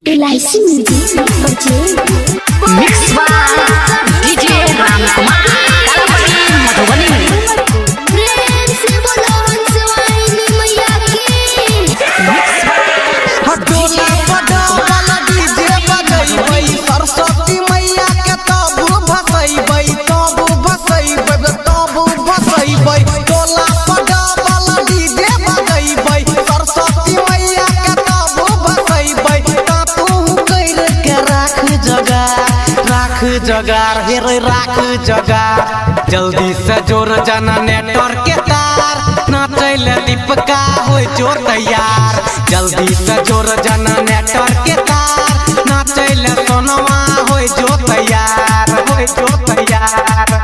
LIC Music Mix by DJ Ram Kumar Kalapati Madhubani जगार हेरे राख जगार जल्दी से जोर जाना नेटवर्क के तार नाचैल दीपका हो जो तैयार जल्दी से जोर जाना नेटवर्क के तार नाचैल सोनवा हो जो तैयार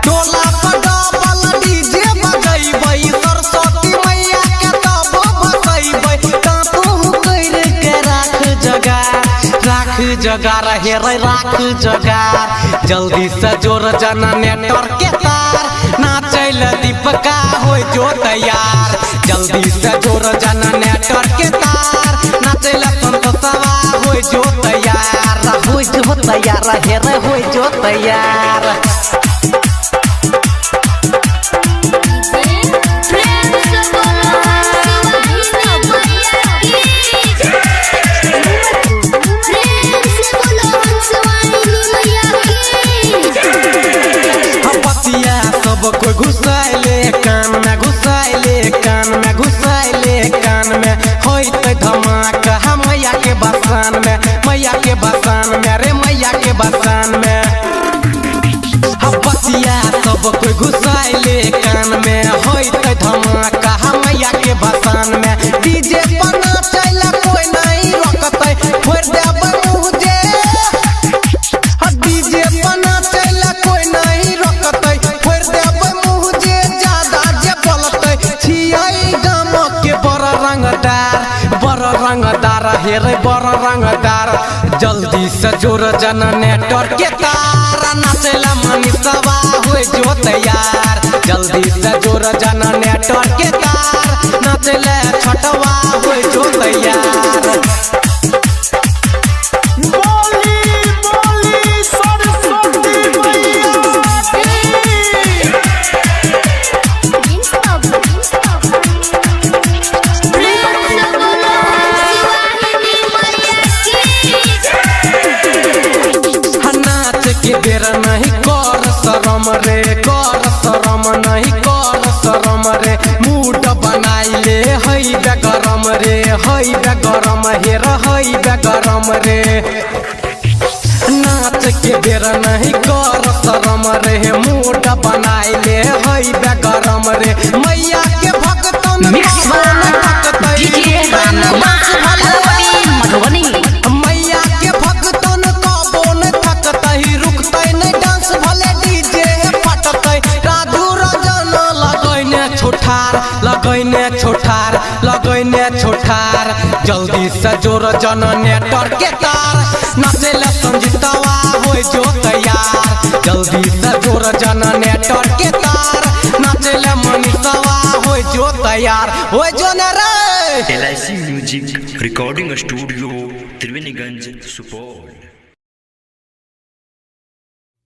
टोला पर डबल डीजे बजैबै सरस्वती मैया के तब बजैबै ता तू कइर के राख जगार हेरे राख जगार जल्दी से जोर जाना नेटवर्क के तार नाचैल दीपका हो जो तैयार जल्दी से जोर जाना नेटवर्क के तार नाचैल संतोषवा हो जो तैयार हेरे हो जो तैयार कोई घुसाइले कान में घुसाइले कान में होइत धमाका मैया के बसान में रे मैया के बसान में बतिया सब कोई घुसाइले कान में होइत धमाका मैया के बसान में डीजे पर नाचैल कोई नहीं रोकतै फोड़ देबै मुझे डीजे पर नाचैल कोई नहीं रोकतै फोड़ देबै मुझे ज्यादा जे बोलतै छियै गाम के बड़ रंगदार हेरे बड़ रंगदार जल्दी से जोर जाना नेटवर्क के तार नाचैला मनीषवा हो जो तैयार जल्दी से जोर जाना नेटवर्क के तार नाचैला छटवा हो जो तैयार बेर नहीं कर शरम रे मूड बनाइले हई बेगरम रे हेर हई बेगरम रे नाच के बेर नहीं कर शरम रे मूड बनाइले हई बेगरम रे मैया के भक्तन Mix by DJ Ram Kumar Kalapati Madhubani मैया के भक्तन कबो न थकतै रुकतै नहीं डांस भले डीजे फटतै राधु रजन लगैने छोठार जल्दी से जोर जन नेटवर्क के तार नाचैल संजीतवा हो जो तैयार जल्दी से जोर जन नेटवर्क के तार नाचैल मनीषवा हो जो तैयार हो जो न रे LIC music recording studio Triveniganj Supaul.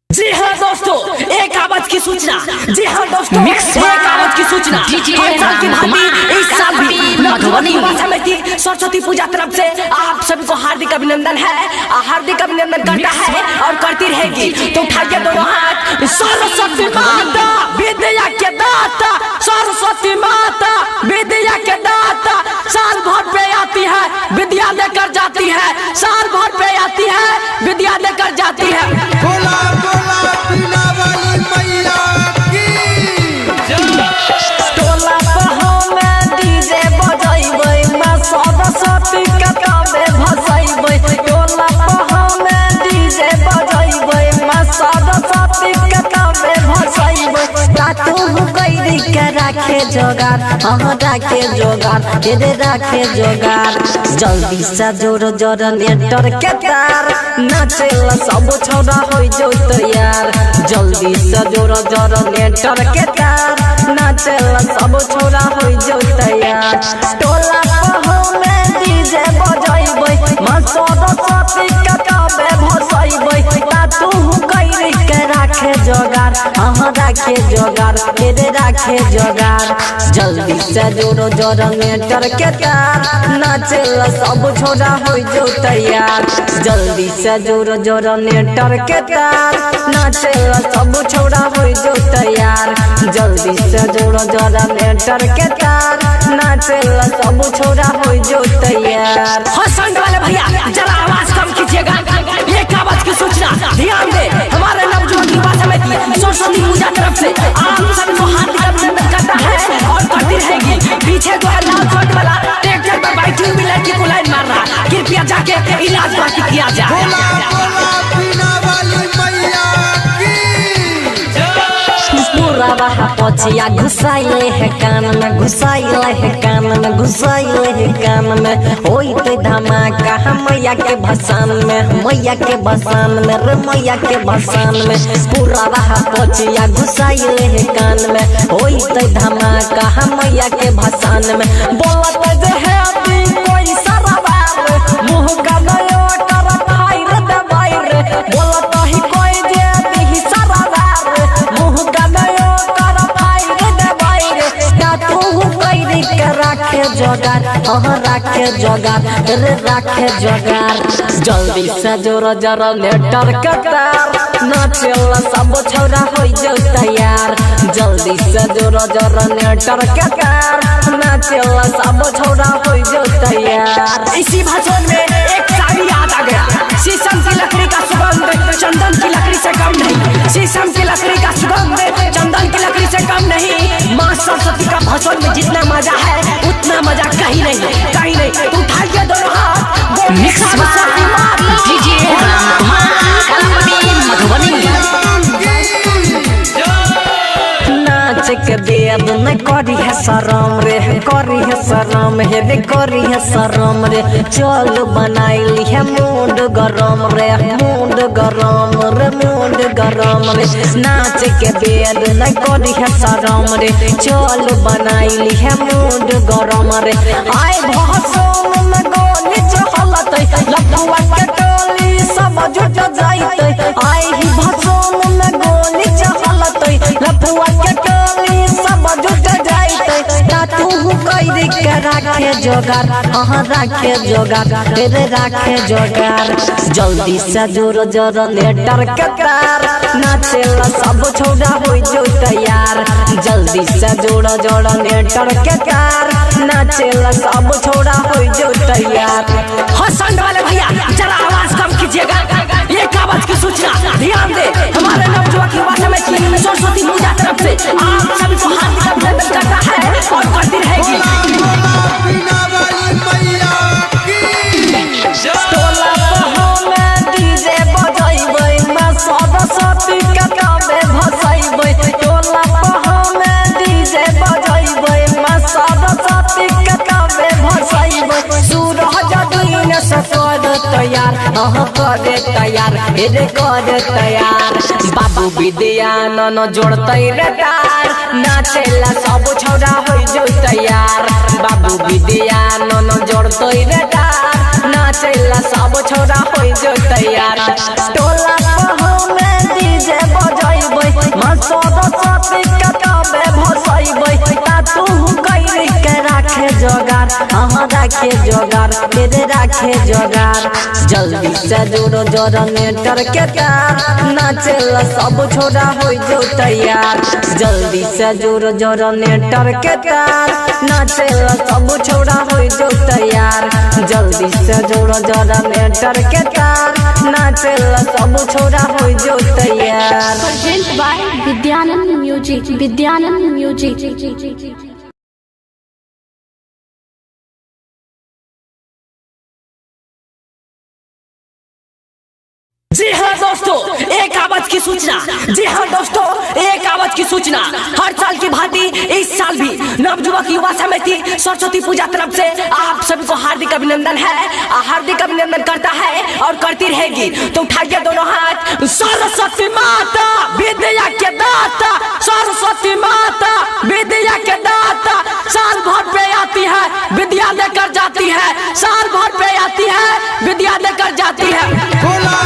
जी हाँ दोस्तों, एक आवाज की सूचना। जी हाँ दोस्तों, Mix एक आवाज की सूचना। DJ हर साल की Ram भांति Kumar इस साल भी मधुबनी युवा समिति सरस्वती पूजा तरफ से आप सभी को हार्दिक अभिनंदन है, हार्दिक अभिनंदन करता है और करती रहेगी। तो उठाइए दोनों हाथ। सरस्वती माता विद्या के दाता, सरस्वती माता विद्या के दाता, साल भर पे आती है विद्या लेकर जाती है, साल भर पे आती है विद्या लेकर जाती है। टोला पर हम डीजे बजैबै मां सरस्वती के तबे भसैबै, टोला पर हम डीजे बजैबै मां सरस्वती के तबे भसैबै तातू कइरी के राखे जोगार राखे जोगार जल्दी से जोर नेटवर्क के तार नाचेल सब छोड़ा हो जो तैयार जल्दी से जोर नेटवर्क के तार नाचेल सब छोड़ा हो जो तैयार टोला पर हम डीजे बजैबै मां सरस्वती तेरे राखे जोगार जल्दी से जोड़ो जनरेटर के तार नाचेला सब छोड़ा हो जो तैयार जल्दी से जोड़ो जनरेटर के तार नाचेला सब छोड़ा हो जो तैयार जल्दी से जोड़ो जनरेटर के तार नाचेला सब छोड़ा हो जो तैयार। हसन वाले भैया जरा आवाज कम कीजिएगा। एक आवाज की सूचना ध्यान दे हमारे नवजुवक युवा समिति सरस्वती पूजा तरफ से आप सभी को हार्दिक अभिनंदन करता है और करती रहेगी। पीछे जो है लाल शर्ट वाला ट्रैक्टर पर बैठी हुई लड़की को लाइन मार रहा, कृपया जाके इलाज बाकी किया जाए। पूरा पछिया घुसाइले है कान में घुसाइले है कान में घुसाइले है कान में होई तो धमाका मैया के भसान में मैया के भसान में रे मैया के भसान में पूरा पछिया घुसाइले है कान में होई तो धमाका मैया के भसान में बोलत जे है अभी कोई सारा बार मुंह का नयो कर भाई रे दबाई रे बोलत ही कोई जे भी सारा बार मुंह का नयो राखे जोगार राखे जोगार रे राखे जोगार जल्दी से जोरो जरा लेटर के तार नाचेला सब छोरा हो जो तैयार जल्दी से जोरो जरा लेटर के तार नाचेला सब छोरा हो जो तैयार। इसी भाषण में एक शायरी याद आ गया, शीशम की लकड़ी का सुगंध चंदन की लकड़ी से कम नहीं, शीशम की लकड़ी का सुगंध चंदन की लकड़ी से कम नहीं। माँ सरस्वती का भाषण में जितना मजा है उतना मजा कहीं नहीं, कहीं नहीं। उठाइए दोनों हाथ मिक्स नाच के बेद न करी है शरम रे करी है शरम हे रे करी है शरम रे चल बनाइली है मूड गरम रे मूड गरम रे मूड गरम रे नाच के बेद न करी है शरम रे चल बनाइली है मूड गरम रे आए भाषण में गोली चहलत लफुआ के टोली सब जुट जाइत आए ही भाषण में गोली चहलत लफुआ के टोली सब जुट जाइत तू कई के राखे जोगार राखे जोगार रे राखे जोगार जल्दी से जोरो जोरो लेटर के तार नाचेला सब छोड़ा हो जो तैयार जल्दी से जोड़ो जोड़ो लेटर के तार नाचेला सब छोड़ा हो जो तैयार। हसन वाले भैया जरा आवाज कम कीजिएगा। एक आवाज की सूचना ध्यान दे हमारे नवजुवक युवा समिति सरस्वती पूजा तरफ से आप सभी को हार्दिक अभिनंदन करता है और करती रहेगी। टोला में डीजे बजाइबै मैं सरस्वती के कामे भसाइबै टोला में डीजे बजाइबै मैं सरस्वती के कामे भसाइबै सूरज दिन से कर तैयार कर तैयार रे कर तैयार बाबू विद्यानंद जोड़तै रे तार नाचेला सब छौड़ा हो जो तैयार बाबू विद्यानंद जोड़तै रे तार नाचेला सब छोरा हो जो तैयार टोला में डीजे बजाइबै मैं सरस्वती के कामे भसाइबै तू कई के राखे जोगार राखे जोगार तेरे राखे जोगार जल्दी से जोड़ो जनरेटर के तार नाचेला सब छोरा हो जो तैयार जल्दी से जोड़ो जनरेटर के तार नाचेला सब छोरा हो जो तैयार जल्दी से जोड़ो जनरेटर के तार नाचेला सब छोरा हो जो तैयार। Present by Vidyanand music Vidyanand music. जी हाँ दोस्तों एक आवाज की सूचना, जी हाँ दोस्तों एक आवाज की सूचना, हर साल की भांति इस साल भी नवजुवक युवा समिति सरस्वती पूजा तरफ से आप सभी को हार्दिक अभिनंदन है, हार्दिक अभिनंदन करता है और करती रहेगी। तो उठाइए दोनों हाथ। सरस्वती माता विद्या के दाता, सरस्वती माता विद्या के दाता, साल भर पे आती है विद्या देकर जाती है, साल भर पे आती है विद्या देकर जाती है। टोला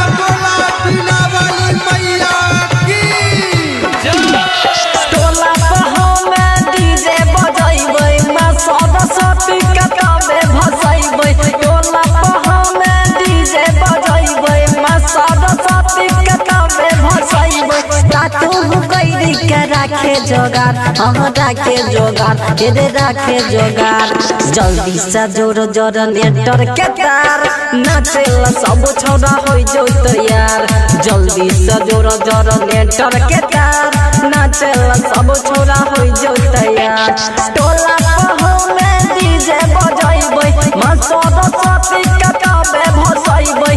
के राखे जोगार, हाँ राखे जोगार, रे राखे जोगार। जल्दी से जोर जनरेटर के तार, नाचेला सब छौड़ा हो जो तैयार। जल्दी से जोर जनरेटर के तार, नाचेला सब छौड़ा हो जो तैयार। टोला पहुँचे डीजे बजाइबै, माँ सरस्वती के काबे भसैबै।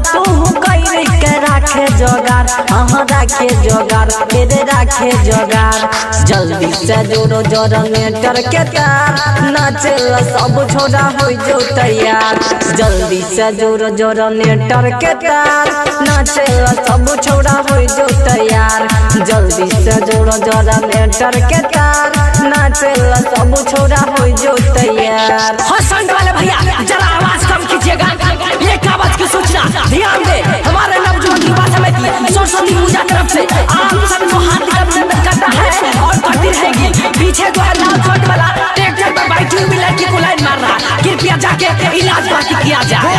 तू कैरी के राखे जोगार, हाँ राखे जोगार, रे राखे जोगार। जल्दी से जोरो जनरेटर के तार, नाचेला सब छोड़ा हो जो तैयार। जल्दी से जोरो जनरेटर के तार, नाचेला सब छोड़ा हो जो तैयार। जल्दी से जोरो जनरेटर के तार, नाचेला सब छोड़ा हो जो तैयार। हसन वाले भैया जरा आवाज कम कीजिएगा। एक आवाज की सूचना ध्यान दे, हमारे नवजुवक युवा समिति सरस्वती पूजा तरफ से आप सबको हार्दिक अभिनंदन करता है और करती रहेगी। पीछे जो है लाल शर्ट वाला ट्रैक्टर पर बैठी हुई लड़की को लाइन मार रहा, कृपया जाके इलाज बाकी किया जाए।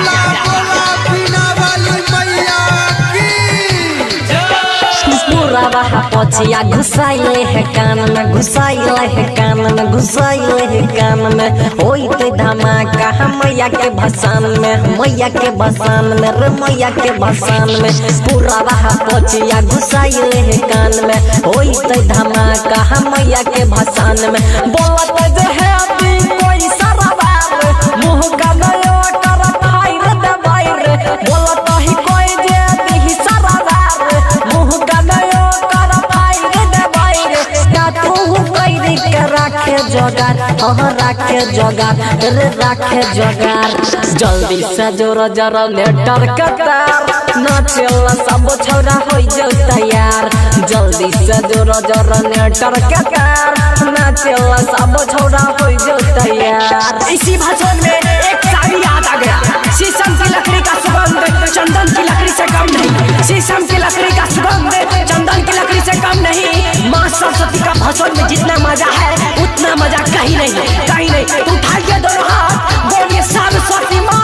पूरा बहा पछिया घुसाइले है कान में, घुसाइले है कान में, घुसाइले है कान में। होई तो धमाका मैया के भसान में, मैया के भसान में, रे मैया के भसान में। पूरा बहा पछिया घुसाइले है कान में, होई तो धमाका मैया के भसान में। बोलत जे है अभी कोई सरवार, मुंह का गयो कर भाई रे दबाई रे। बोलत ही कोई जे दी सरवार, मुंह का गयो कर भाई रे दबाई रे। तू कैरी के राखे जोगार, हाँ राखे जोगार, रे राखे जोगार। जल्दी से जोर जनरेटर के तार, नाचेला सब छौड़ा हो जो तैयार। जल्दी से जोर जनरेटर के तार, नाचेला सब छौड़ा हो जो तैयार। इसी भाषण में एक शायरी याद आ गया। शीशम की लकड़ी का सुगंध चंदन की लकड़ी से कम नहीं, शीशम की लकड़ी का सुगंध चंदन की लकड़ी से कम नहीं। माँ सरस्वती का भाषण में जितना मजा है उतना मजा कहीं नहीं, कहीं नहीं। उठाइए दोनों हाथ, बोलिए सरस्वती माता।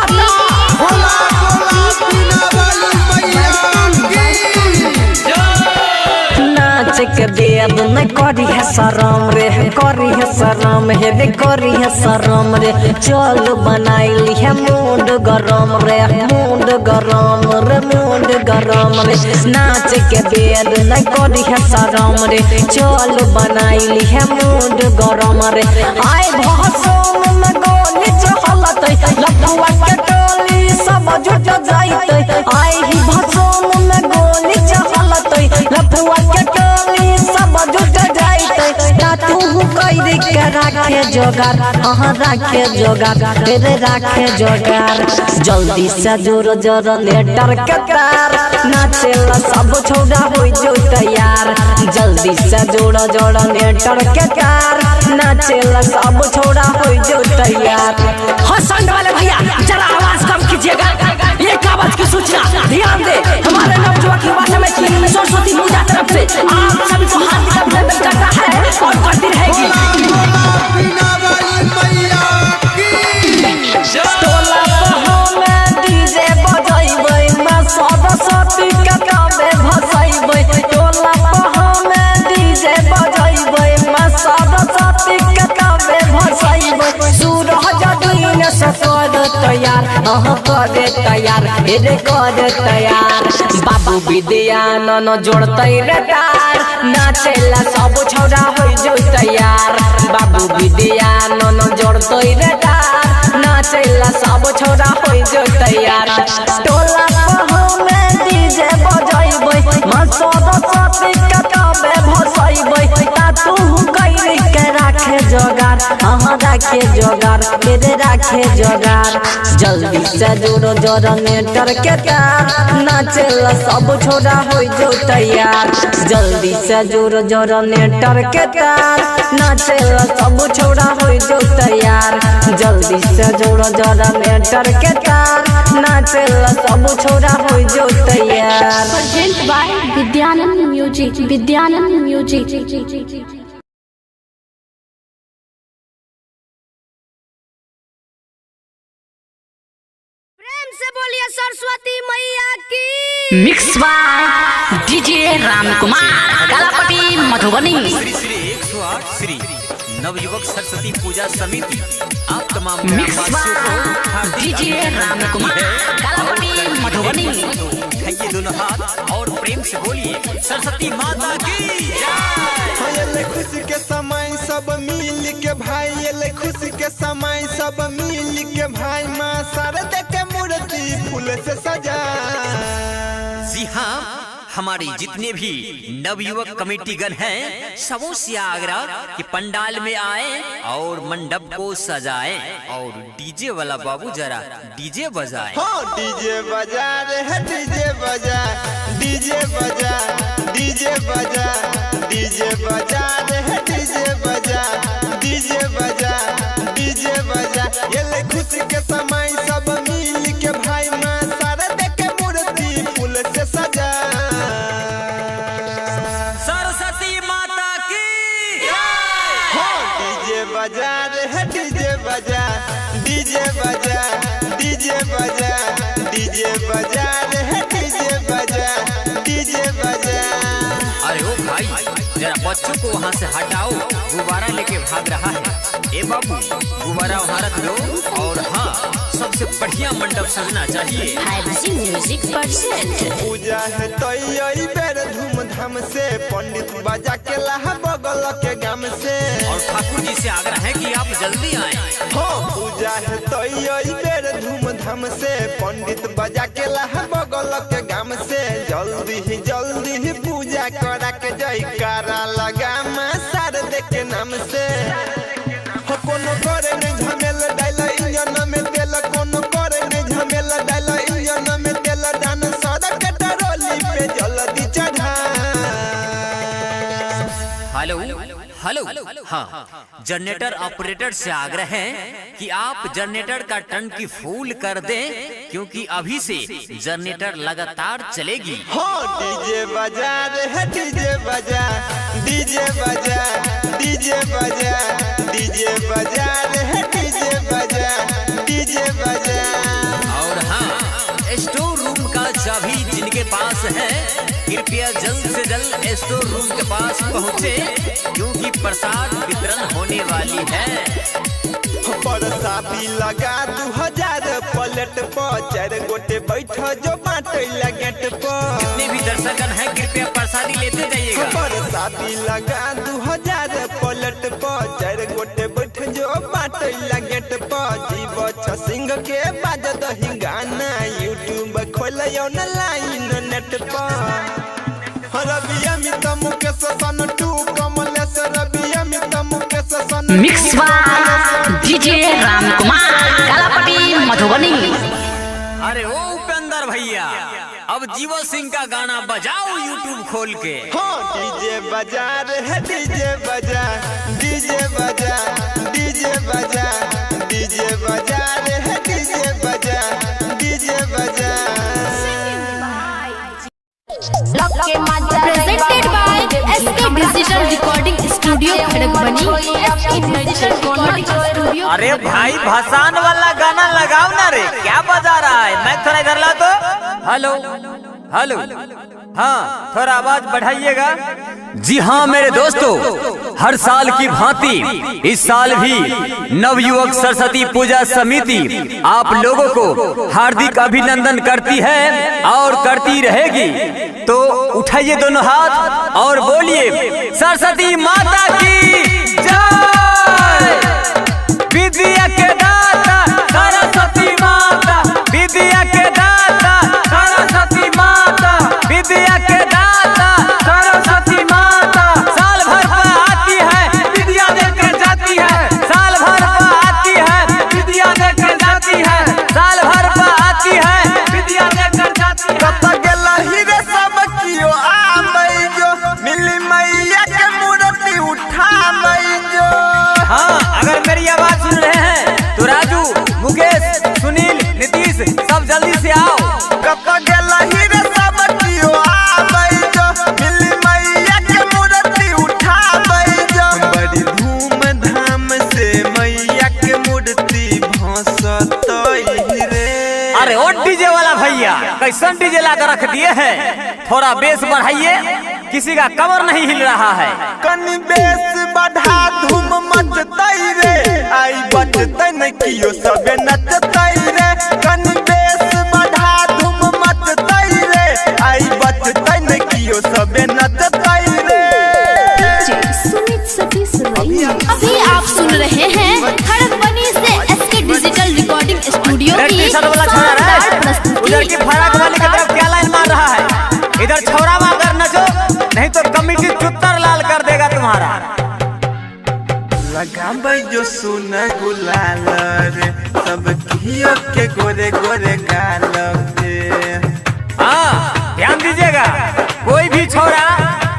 नाच के बेद न करी है शरम रे, करी है शरम हे रे, करी है शरम रे। चल बनाइली है मूड गरम रे, मूड गरम रे, मूड गरम रे। नाच के बेद न करी है शरम रे, चल बनाइली है मूड गरम रे। आए भाषण में गोली चहलतै, लफुआ के टोली सब जुट जाइतै। आए ही भाषण में गोली चहलतै, लफुआ के टोली सब जुट जाइतै। तू कैरी के राखे जोगार, हाँ राखे जोगार, रे राखे जोगार। जल्दी से जोर जनरेटर के तार, नाचेला सब छौड़ा हो जो तैयार। जल्दी से जोर जनरेटर के तार, नाचेला सब छौड़ा हो जो तैयार। हसन वाले भैया जरा आवाज कम कीजिएगा। एक आवाज की सूचना ध्यान दे, हमारे नवजुवक युवा समिति सरस्वती पूजा तरफ से आप सभी को हार्दिक अभिनंदन करता है और करती रहेगी। टोला पहुँचे डीजे बजाइबै, माँ सरस्वती के काबे भसैबै। टोला पहुँचे डीजे बजाइबै, माँ सरस्वती के काबे भसैबै। सूरज दिन से कर तैयार, हाँ कर तैयार, रे कर तैयार। बाबू विद्यानंद जोड़तै रे तार, नाचेला सब छौड़ा हो जो तैयार। बाबू विद्यानंद जोड़तै रे तार, नाचेला सब छौड़ा हो जो तैयार। टोला पहुँचे डीजे बजाइबै, माँ सरस्वती के काबे भसैबै। तू कैरी के राखे जोगार, हाँ राखे जोगार, रे राखे जोगार। जल्दी से जोरो जनरेटर के तार, नाचेला सब छोड़ा हो जो तैयार। जल्दी से जोरो जनरेटर के तार, नाचेला सब छोड़ा हो जो तैयार। जल्दी से जोरो जनरेटर के तार, नाचेला सब छोड़ा हो जो तैयार। Present by Vidyanand music, Vidyanand music. से बोलिए सरस्वती मैया की। Mix by DJ Ramkumar Kalapatti Madhubani. Shri Shri 108 Shri नवयुवक सरस्वती पूजा समिति आप तमाम mix by DJ Ramkumar Kalapatti Madhubani. उठाइए दोनों हाथ और प्रेम से बोलिए सरस्वती माता की जय। ये खुशी के समय सब मिल के भाई, ये खुशी के समय सब मिल के भाई, माँ शारदा के मूर्ति फूल से सजा। जी हाँ, हमारे जितने भी नवयुवक कमेटी गण हैं सबों से आग्रह कि पंडाल में आए और मंडप को सजाएं और डीजे वाला बाबू जरा डीजे बजाए। हाँ डीजे बजा रे है, डीजे बजा, डीजे बजा, डीजे बजा, डीजे बजा रे है, डीजे बजा, डीजे बजा, डीजे बजा। ये खुशी के समय सब मिल के भाई, माँ शारदा के मूर्ति फूल से सजा। सरस्वती माता की डीजे बजा रे है, डीजे बजा, डीजे बजा, डीजे बजा, डीजे बजा रे है, डीजे बजा, डीजे बजा। अरे ओ भाई जरा बच्चों को वहाँ से हटाओ, गुब्बारा लेके भाग रहा है। ए बाबू गुब्बारा वहाँ रख दो। और हाँ, सबसे बढ़िया मंडप सजना चाहिए। 5G music percent. पूजा है तो यही बेर धूमधाम से, पंडित बजा के लाहा बगल के गाम से। और ठाकुर जी से आग्रह है कि आप जल्दी आए। हो पूजा है तो यही बेर धूमधाम से, पंडित बजा के लाहा बगल के गाम से। जल्दी ही पूजा करा के जयकारा लगा माँ शारदा के नाम से। हो कोनो करे नहीं झमेला डाला इंजन में तेल, कोनो करे नहीं झमेला डाला इंजन में तेल, डान सड़क टरोली पे जल्दी चढ़ा। हेलो हेलो हाँ, जनरेटर ऑपरेटर से आग्रह है कि आप जनरेटर का टंकी फुल कर दें, क्योंकि अभी से जनरेटर लगातार चलेगी। हाँ डीजे बजा रे है, डीजे बजा, डीजे बजा, डीजे बजा, डीजे बजा रे है, डीजे बजा, डीजे बजा। और हाँ, स्टोर रूम का चाबी जिनके पास है कृपया जल्द से जल्द स्टोर रूम के पास पहुँचे, क्योंकि प्रसाद वितरण होने वाली है। परसादी लगा 2000 पलट पर, 4 गोटे बैठ जो बाटे लगेट पर। जितने भी दर्शकगण हैं कृपया प्रसादी लेते जाइएगा। परसादी लगा 2000 पलट पर, 4 गोटे बैठ जो बाटे लगेट पर। जीव सिंह के बाजत ही गाना, यूट्यूब खोल ऑनलाइन नेट पर। रबिया मित मुकेश सन टू कमलेश, रबिया मित मुकेश सन mix by DJ Ramkumar Kalapatti Madhubani. अरे ओ उपेंद्र भैया, अब जीव सिंह का गाना बजाओ यूट्यूब खोल के। हाँ डीजे बजा रे है, डीजे बजा, डीजे बजा, डीजे बजा, डीजे बजा रे है, डीजे बजा, डीजे बजा। Presented by SK Digital Recording Studio खड़गबनी। SK Digital Recording Studio। अरे भाई भसान वाला गाना लगाओ ना रे, क्या बजा रहा है? मैं थोड़ा इधर ला तो। हेलो हेलो हाँ, थोड़ा आवाज बढ़ाइएगा। जी हाँ मेरे दोस्तों, हर साल की भांति इस साल भी नवयुवक सरस्वती पूजा समिति आप लोगों को हार्दिक अभिनंदन करती है और करती रहेगी। तो उठाइए दोनों हाथ और बोलिए सरस्वती माता की जय। विद्या के दाता सरस्वती माता, विद्या के दाता सरस्वती माता, विद्या के दाता सरस्वती माता। साल भर पर आती है विद्या देकर जाती है, साल भर पर आती है विद्या देकर जाती है, साल भर पर आती है विद्या देकर जाती है। कत गेला हीरे सब कियो आ मई जो, मिली मैया के मूर्ति उठा मई जो। हाँ, अगर मेरी आवाज सुन रहे हैं तो राजू, मुकेश, सुनील, नीतीश सब जल्दी वाला भैया कैसन डीजे लाकर रख दिए हैं, थोड़ा बेस बढ़ाइए, किसी का कमर नहीं हिल रहा है। कनी बेस बढ़ा धूम मचतई रे, आई बचतई न कियो सबे नचतई रे। कनी बेस बढ़ा धूम मचतई रे, आई बचतई न कियो सबे नचतई रे। अभी आप सुन रहे हैं खड़गबनी से एसके डिजिटल रिकॉर्डिंग स्टूडियो की शानदार प्रस्तुति। उधर की फराक वाली की तरफ क्या लाइन मार रहा है, इधर छोरा मार नचो, नहीं तो कमिटी चुत्तर लाल कर देगा तुम्हारा। लगाबै जो सुन गुलाल रे, सब कियो के गोरे गोरे गाल रे। हाँ ध्यान दीजिएगा, कोई भी छोरा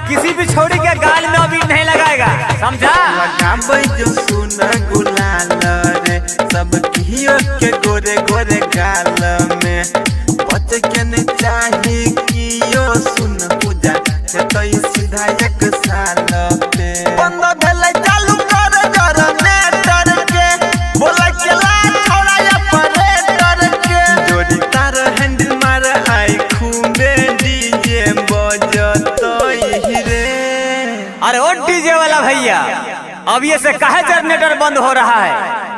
किसी भी छोरी के गाल में अभी नहीं लगाएगा, समझा। लगाबै जो सुन गुलाल रे, सब कियो के गोरे गोरे गाल में। बच के न चाहे कियो सुन पूजा तो सीधा एक साल पे बंद भेलै चालू कर जनरेटर के, बोला केला छोड़ा ऑपरेटर के। जोड़ी तार हैंडल मार आई खूबे डीजे बजतई रे। अरे ओ डीजे वाला भैया, अब ये से काहे जनरेटर बंद हो रहा है,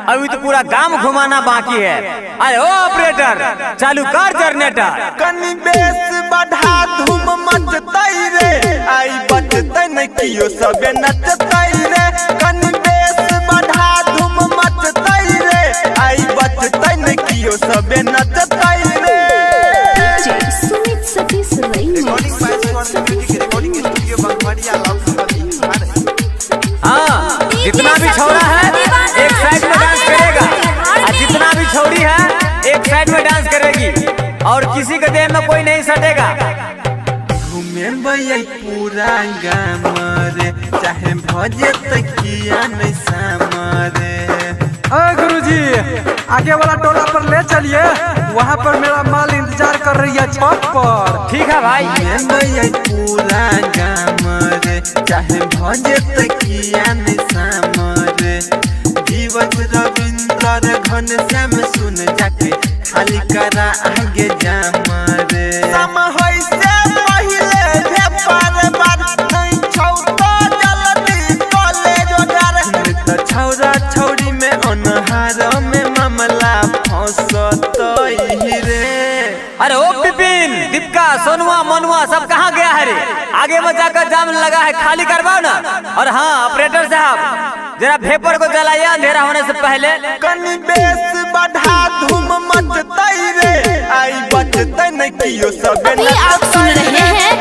अभी तो पूरा गांव घुमाना बाकी है। अरे ओ ऑपरेटर चालू कर जनरेटर। कनी बेस बढ़ा धूम मचतई रे, आई बचतई न कियो सबे नचतई रे। कनी बेस बढ़ा धूम मचतई रे, आई बचतई न कियो सबे नचतई रे। हाँ जितना भी छोरा है एक साइड में डांस करेगा, और जितना भी छोरी है एक साइड में डांस करेगी, और किसी के देह में कोई नहीं सटेगा। घूमे भैया पूरा गाम रे, चाहे भजे तकिया नहीं सामरे। गुरुजी आगे वाला टोला पर ले चलिए, वहाँ पर मेरा माल इंतजार कर रही है छत पर। ठीक है भाई। भैया पूरा गाम रे, चाहे भजे तकिया नहीं सामरे। जीवत रविंद्र घन श्याम सुन जाके खाली करा आगे जाम रे। सम होई से पहिले भेपर बात नहीं छौतो जल्दी कॉलेज ओदार। तो छौरा छौरी में अनहार में मामला फंसतई रे। अरे ओ बिपिन दीपका सोनुआ मनुआ सब कहाँ गया है रे, आगे में जाकर जाम लगा है, खाली करवाओ ना। और हाँ ऑपरेटर साहब जरा भेपर को जलाइए अंधेरा होने से पहले। कनी बेस बढ़ा धूम मचतई रे, आई बचतई न कियो सबे अभी आप सुन रहे हैं